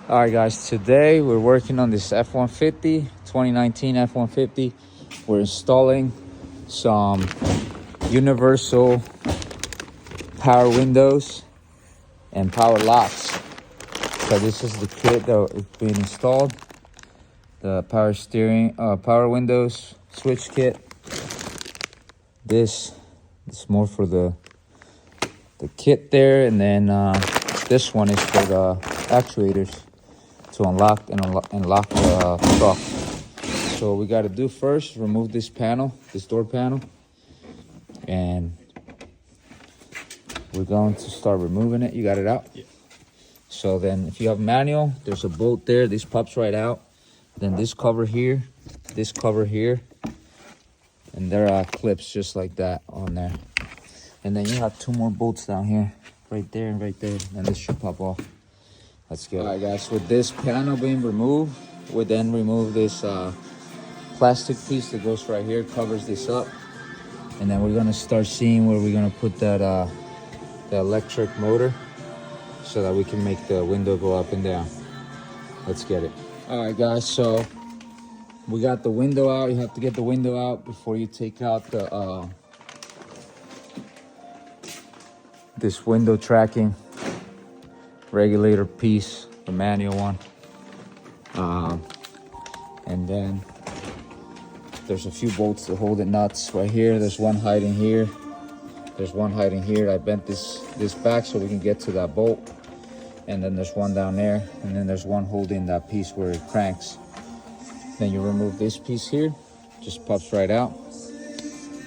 All right, guys, today we're working on this F-150, 2019 F-150. We're installing some universal power windows and power locks. So this is the kit that is being installed. The power steering, power windows, switch kit. This is more for the kit there, and then this one is for the actuators to unlock and lock the truck. So what we got to do first, remove this panel, this door panel, and we're going to start removing it. You got it out? Yeah. So then if you have manual, there's a bolt there. This pops right out. Then this cover here, and there are clips just like that on there. And then you have two more bolts down here, right there and right there. And this should pop off. Let's go. All right, guys, with this panel being removed, we then remove this plastic piece that goes right here, covers this up. And then we're gonna start seeing where we're gonna put that the electric motor so that we can make the window go up and down. Let's get it. All right, guys, so we got the window out. You have to get the window out before you take out the this window tracking regulator piece, the manual one. And then there's a few bolts to hold it, nuts right here. There's one hiding here. There's one hiding here. I bent this back so we can get to that bolt. And then there's one down there. And then there's one holding that piece where it cranks. Then you remove this piece here, just pops right out.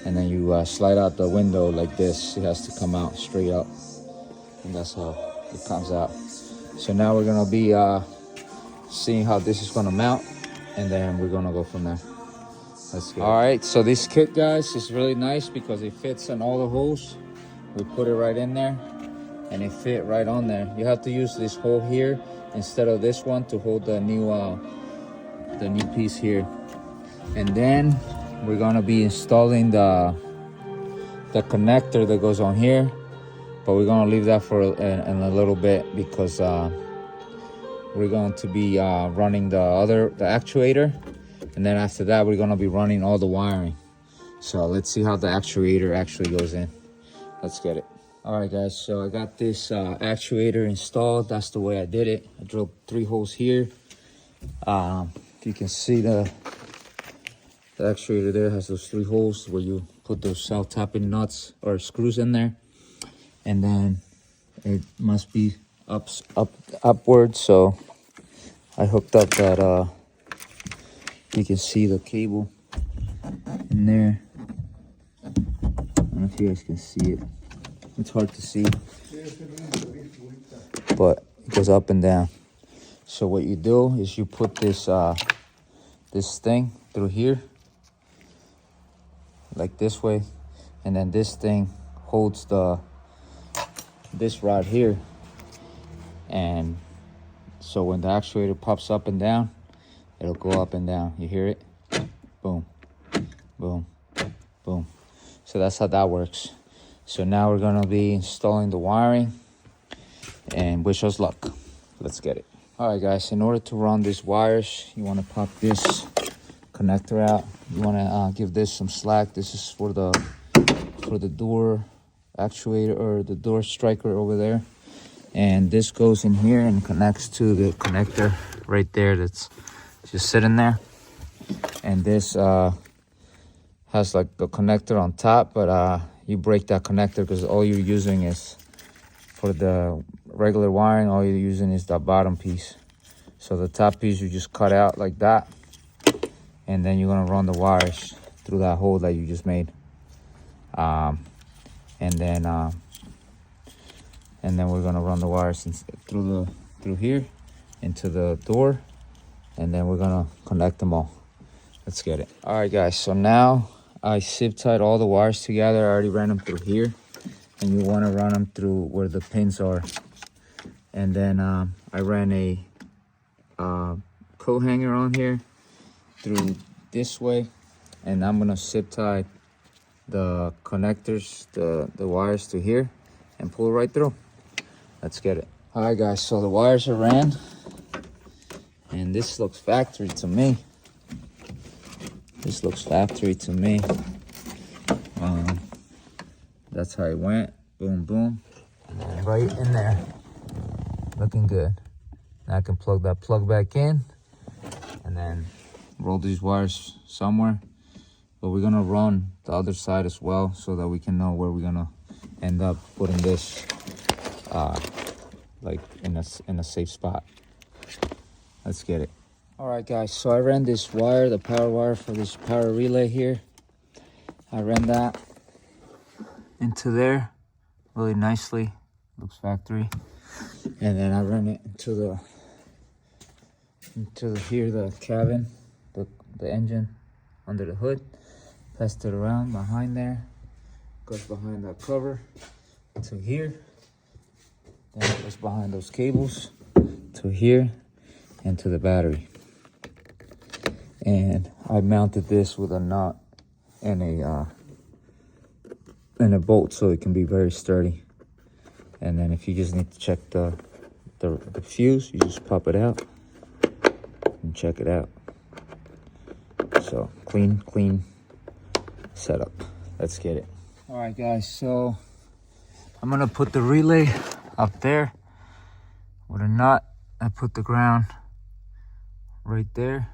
And then you slide out the window like this. It has to come out straight up. And that's how it comes out. So now we're gonna be seeing how this is gonna mount, and then we're gonna go from there. Let's go. All right, so this kit, guys, is really nice because it fits on all the holes. We put it right in there, and it fit right on there. You have to use this hole here instead of this one to hold the new piece here. And then we're gonna be installing the connector that goes on here, but we're gonna leave that for in a little bit because we're going to be running the actuator, and then after that we're gonna be running all the wiring. So let's see how the actuator actually goes in. Let's get it. All right, guys, so I got this actuator installed. That's the way I did it. I drilled 3 holes here. If you can see the actuator there has those 3 holes where you put those self-tapping nuts or screws in there, and then it must be upward. So I hooked up that you can see the cable in there. I don't know if you guys can see it. It's hard to see, but it goes up and down. So what you do is you put this this thing through here, like this way, and then this thing holds this rod here, and so when the actuator pops up and down, it'll go up and down. You hear it? Boom, boom, boom. So that's how that works. So now we're gonna be installing the wiring, and wish us luck. Let's get it. All right, guys, in order to run these wires, you wanna pop this connector out. You wanna give this some slack. This is for the door actuator, or the door striker over there. And this goes in here and connects to the connector right there that's just sitting there. And this has like the connector on top, but you break that connector because all you're using is for the regular wiring. All you're using is the bottom piece. So the top piece you just cut out like that, and then you're gonna run the wires through that hole that you just made, and then we're gonna run the wires through here into the door, and then we're gonna connect them all. Let's get it. All right, guys, so now I zip tied all the wires together. I already ran them through here, and you want to run them through where the pins are. And then I ran a coat hanger on here through this way, and I'm gonna zip tie the connectors, the wires to here, and pull right through. Let's get it. All right, guys, so the wires are ran. And this looks factory to me. This looks factory to me. That's how it went. Boom, boom. And then right in there. Looking good. Now I can plug that plug back in and then roll these wires somewhere. But we're gonna run the other side as well so that we can know where we're gonna end up putting this like in a safe spot. Let's get it. All right, guys, so I ran this wire, the power wire for this power relay here. I ran that into there really nicely. Looks factory. And then I ran it into the here, the cabin, the engine under the hood. Passed it around behind there. Goes behind that cover to here. Then it goes behind those cables to here and to the battery. And I mounted this with a nut and a bolt so it can be very sturdy. And then if you just need to check the fuse, you just pop it out and check it out. So clean setup. Let's get it. All right, guys, so I'm gonna put the relay up there with a nut. I put the ground right there,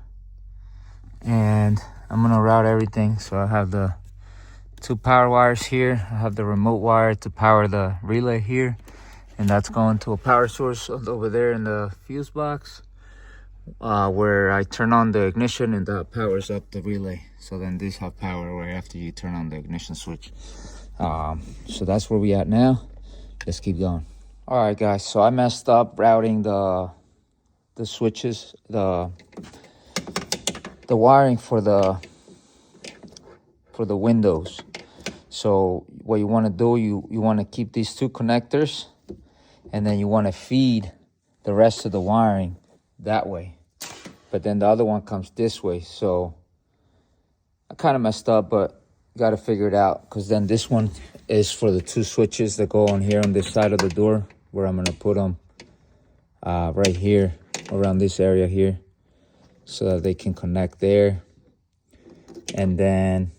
and I'm gonna route everything. So I have the 2 power wires here. I have the remote wire to power the relay here, and that's going to a power source over there in the fuse box, where I turn on the ignition and that powers up the relay. So then these have power right after you turn on the ignition switch. So that's where we at now. Let's keep going. All right, guys, so I messed up routing the switches, the wiring for the windows. So what you want to do, you want to keep these 2 connectors, and then you want to feed the rest of the wiring that way. But then the other one comes this way. So I kind of messed up, but got to figure it out, because then this one is for the 2 switches that go on here on this side of the door, where I'm going to put them right here around this area here so that they can connect there. And then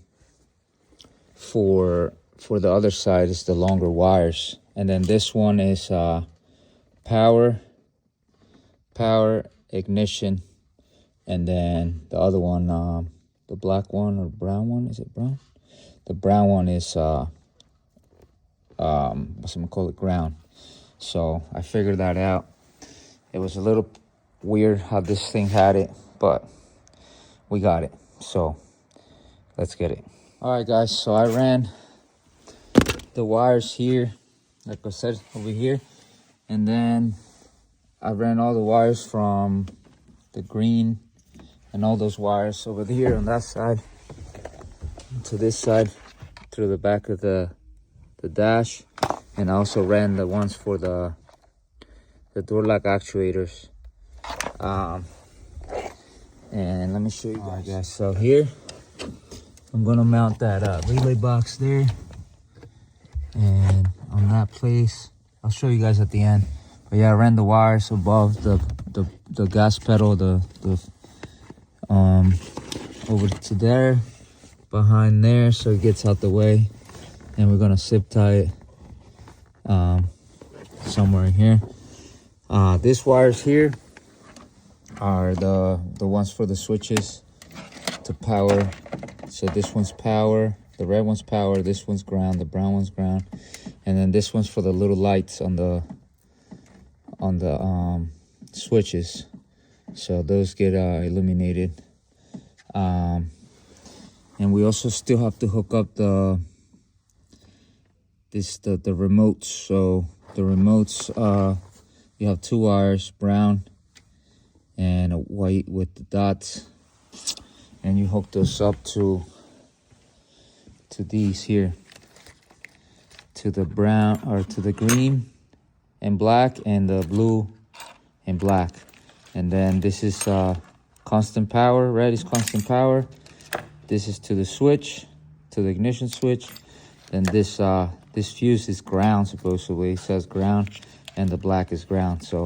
for the other side is the longer wires. And then this one is power, ignition, and then the other one, the black one or brown one, is it brown? The brown one is what's it called, ground. So I figured that out. It was a little weird how this thing had it, but we got it. So let's get it. All right, guys, so I ran the wires here, like I said, over here, and then I ran all the wires from the green and all those wires over here on that side to this side through the back of the dash. And I also ran the ones for the door lock actuators. And let me show you guys. So here I'm gonna mount that relay box there, and on that place I'll show you guys at the end. But yeah, I ran the wires above the gas pedal, over to there, behind there, so it gets out the way. And we're gonna zip tie it somewhere in here. These wires here are the ones for the switches to power. So this one's power, the red one's power, this one's ground, the brown one's ground, and then this one's for the little lights on the switches. So those get illuminated. And we also still have to hook up the remotes. So the remotes, you have 2 wires, brown and a white with the dots, and you hook those up to these here, to the brown, or to the green and black, and the blue and black. And then this is constant power. Red is constant power. This is to the switch, to the ignition switch. Then this fuse is ground, supposedly. It says ground, and the black is ground. So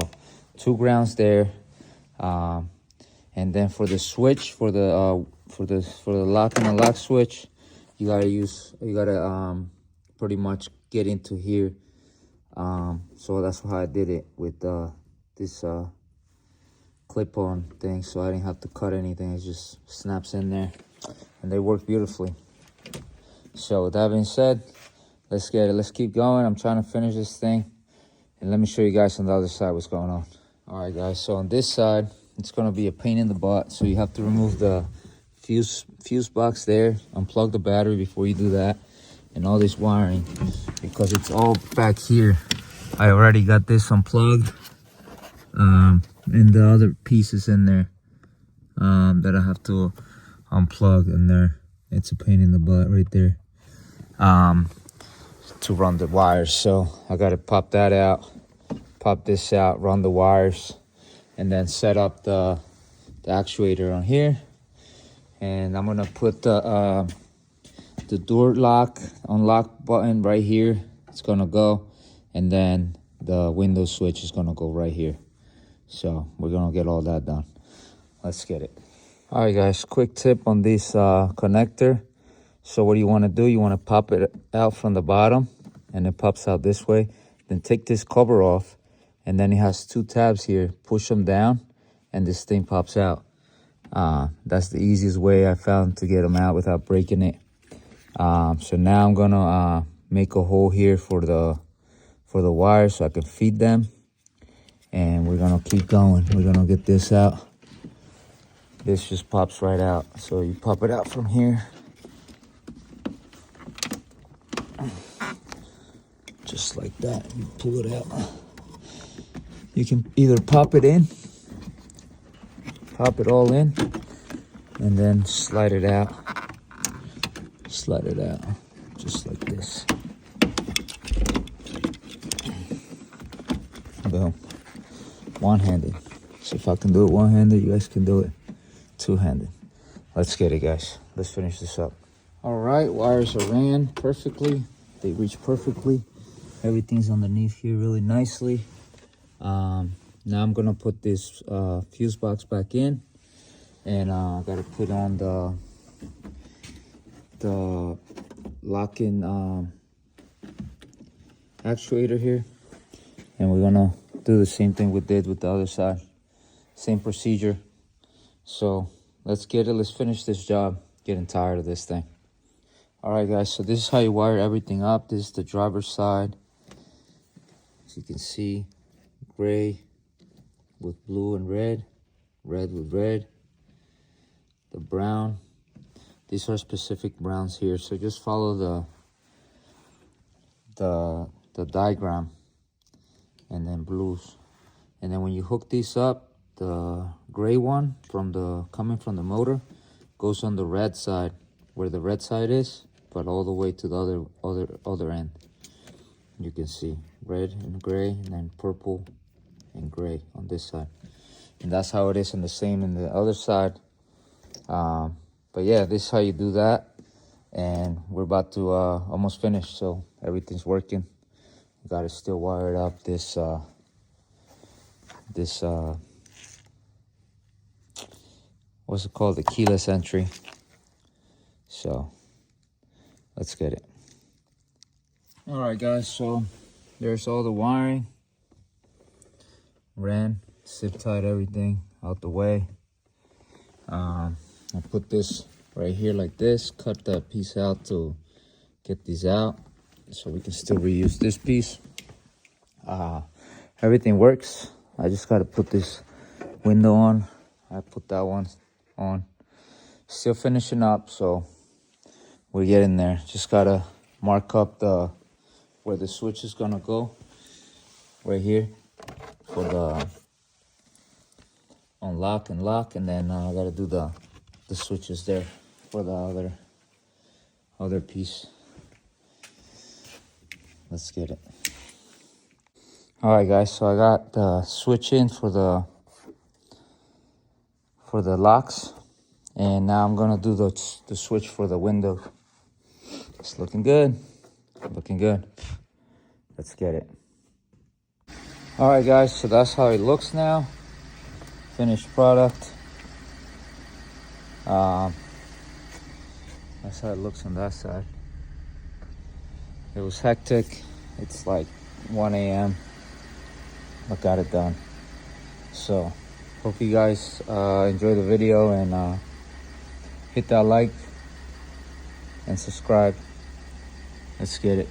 2 grounds there. And then for the switch, for the lock and unlock switch, you gotta pretty much get into here. So that's how I did it with this clip-on thing, so I didn't have to cut anything. It just snaps in there, and they work beautifully. So with that being said, let's get it. Let's keep going. I'm trying to finish this thing, and let me show you guys on the other side what's going on. All right, guys. So on this side, it's gonna be a pain in the butt. So you have to remove the fuse box there, unplug the battery before you do that, and all this wiring, because it's all back here. I already got this unplugged, and the other pieces in there that I have to unplug in there. It's a pain in the butt right there to run the wires. So I got to pop that out, pop this out, run the wires, and then set up the actuator on here. And I'm gonna put the door lock unlock button right here. It's gonna go, and then the window switch is gonna go right here. So we're gonna get all that done. Let's get it. All right, guys, quick tip on this connector. So what you want to do, you want to pop it out from the bottom, and it pops out this way. Then take this cover off, and then it has two tabs here. Push them down, and this thing pops out. That's the easiest way I found to get them out without breaking it. So now I'm gonna make a hole here for the wires so I can feed them, and we're gonna keep going. We're gonna get this out. This just pops right out. So you pop it out from here, just like that. You pull it out. You can either pop it in, pop it all in, and then slide it out. Slide it out, just like this. Boom. One-handed. So if I can do it one-handed, you guys can do it two-handed. Let's get it, guys. Let's finish this up. All right, wires are ran perfectly. They reach perfectly. Everything's underneath here really nicely. Now I'm gonna put this fuse box back in, and I gotta put on the lock-in actuator here, and we're gonna do the same thing we did with the other side. Same procedure. So let's get it. Let's finish this job. Getting tired of this thing. All right, guys. So this is how you wire everything up. This is the driver's side. As you can see, gray with blue and red, red with red, the brown. These are specific browns here. So just follow the diagram, and then blues. And then when you hook these up, the gray one coming from the motor goes on the red side, where the red side is, but all the way to the other end. You can see red and gray, and then purple and gray on this side. And that's how it is, and the same in the other side. But yeah, this is how you do that. And we're about to almost finish, so everything's working. Got to still wire it up. This what's it called? The keyless entry. So let's get it. All right, guys. So there's all the wiring. Ran, zip tied everything out the way. I put this right here like this. Cut that piece out to get these out, so we can still reuse this piece. Everything works. I just got to put this window on. I put that one on. Still finishing up, so we're getting there. Just got to mark up where the switch is going to go. Right here for the unlock and lock. And then I got to do the switches there for the other piece. Let's get it. All right, guys, so I got the switch in for the locks, and now I'm gonna do the switch for the window. It's looking good. Let's get it. All right, guys, so that's how it looks now. Finished product. That's how it looks on that side. It was hectic. It's like 1 a.m. but got it done. So hope you guys enjoy the video, and hit that like and subscribe. Let's get it.